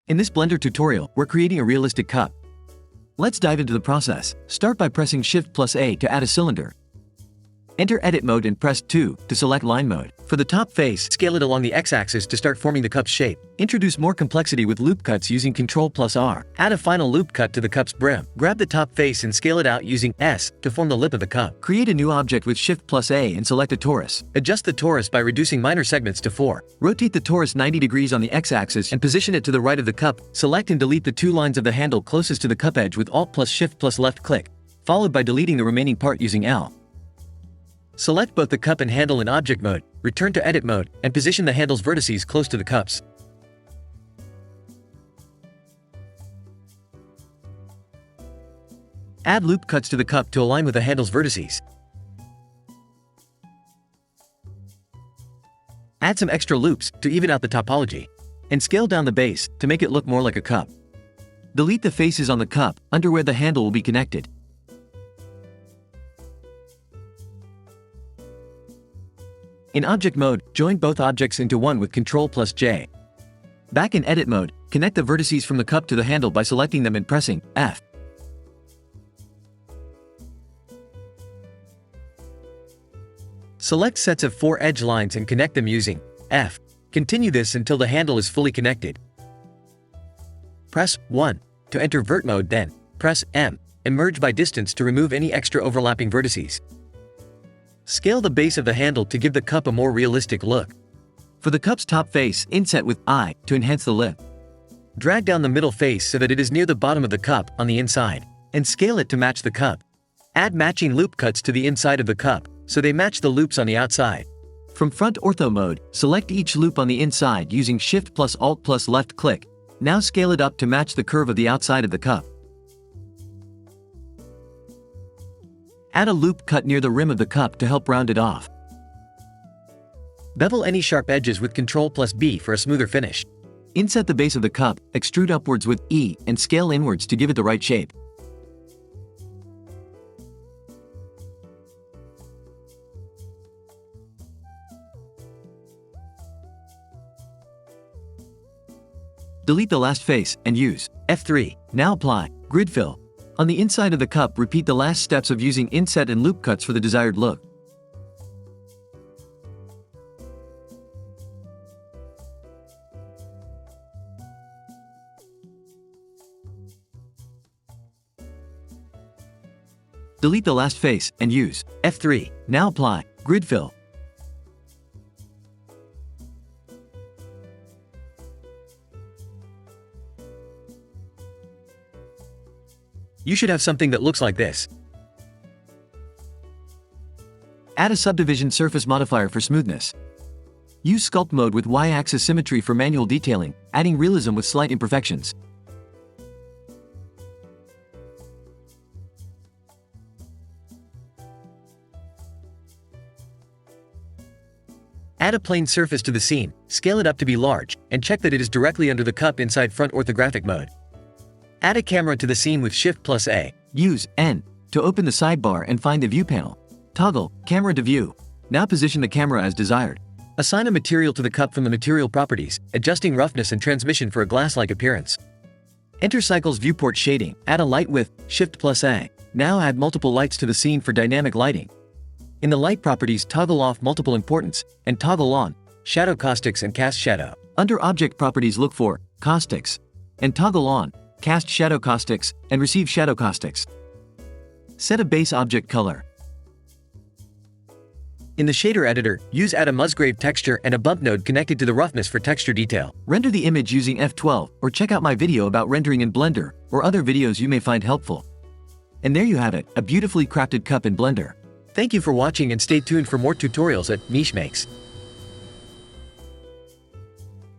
In this Blender tutorial, we're creating a realistic cup. Let's dive into the process. Start by pressing Shift+A to add a cylinder. Enter Edit Mode and press 2 to select Line Mode. For the top face, scale it along the X-axis to start forming the cup's shape. Introduce more complexity with loop cuts using Ctrl+R. Add a final loop cut to the cup's brim. Grab the top face and scale it out using S to form the lip of the cup. Create a new object with Shift+A and select a torus. Adjust the torus by reducing minor segments to 4. Rotate the torus 90 degrees on the X-axis and position it to the right of the cup. Select and delete the two lines of the handle closest to the cup edge with Alt+Shift+left click, followed by deleting the remaining part using L. Select both the cup and handle in object mode, return to edit mode, and position the handle's vertices close to the cups. Add loop cuts to the cup to align with the handle's vertices. Add some extra loops to even out the topology. And scale down the base to make it look more like a cup. Delete the faces on the cup under where the handle will be connected. In object mode, join both objects into one with Ctrl+J. Back in edit mode, connect the vertices from the cup to the handle by selecting them and pressing F. Select sets of 4 edge lines and connect them using F. Continue this until the handle is fully connected. Press 1 to enter vert mode, then press M and merge by distance to remove any extra overlapping vertices. Scale the base of the handle to give the cup a more realistic look. For the cup's top face, inset with I to enhance the lip. Drag down the middle face so that it is near the bottom of the cup on the inside, and scale it to match the cup. Add matching loop cuts to the inside of the cup, so they match the loops on the outside. From front ortho mode, select each loop on the inside using Shift+Alt+left click. Now scale it up to match the curve of the outside of the cup. Add a loop cut near the rim of the cup to help round it off. Bevel any sharp edges with Ctrl+B for a smoother finish. Inset the base of the cup, extrude upwards with E, and scale inwards to give it the right shape. Delete the last face and use F3. Now apply grid fill. On the inside of the cup, repeat the last steps of using inset and loop cuts for the desired look. Delete the last face and use F3. Now apply grid fill. You should have something that looks like this. Add a subdivision surface modifier for smoothness. Use sculpt mode with Y-axis symmetry for manual detailing, adding realism with slight imperfections. Add a plane surface to the scene, scale it up to be large, and check that it is directly under the cup inside front orthographic mode. Add a camera to the scene with Shift+A. Use N to open the sidebar and find the view panel. Toggle Camera to View. Now position the camera as desired. Assign a material to the cup from the material properties, adjusting roughness and transmission for a glass-like appearance. Enter Cycle's viewport shading. Add a light with Shift+A. Now add multiple lights to the scene for dynamic lighting. In the light properties, toggle off multiple importance and toggle on shadow caustics and cast shadow. Under object properties, look for caustics and toggle on cast shadow caustics and receive shadow caustics. Set a base object color. In the shader editor, use Add a Musgrave texture and a bump node connected to the roughness for texture detail. Render the image using F12 or check out my video about rendering in Blender or other videos you may find helpful. And there you have it, a beautifully crafted cup in Blender. Thank you for watching and stay tuned for more tutorials at Meesh Makes.